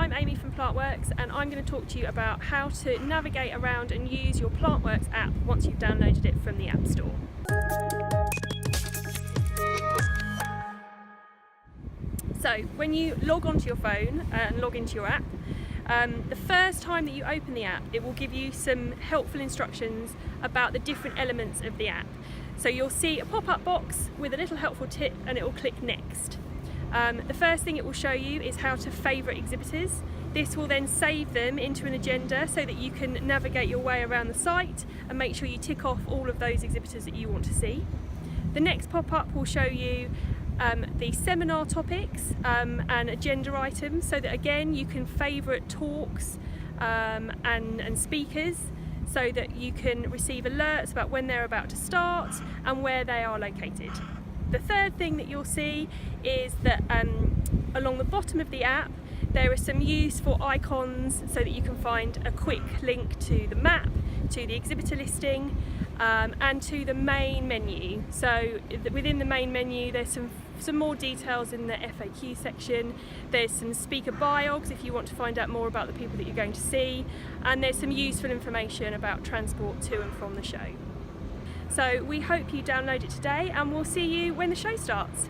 I'm Amy from Plantworx, and I'm going to talk to you about how to navigate around and use your Plantworx app once you've downloaded it from the App Store. So when you log onto your phone and log into your app, the first time that you open the app, it will give you some helpful instructions about the different elements of the app. So you'll see a pop-up box with a little helpful tip, and it will click next. The first thing it will show you is how to favourite exhibitors. This will then save them into an agenda so that you can navigate your way around the site and make sure you tick off all of those exhibitors that you want to see. The next pop-up will show you the seminar topics and agenda items, so that again you can favourite talks and speakers, so that you can receive alerts about when they're about to start and where they are located. The third thing that you'll see is that along the bottom of the app there are some useful icons so that you can find a quick link to the map, to the exhibitor listing, and to the main menu. So within the main menu there's some more details in the FAQ section. There's some speaker biogs if you want to find out more about the people that you're going to see, and there's some useful information about transport to and from the show. So we hope you download it today, and we'll see you when the show starts.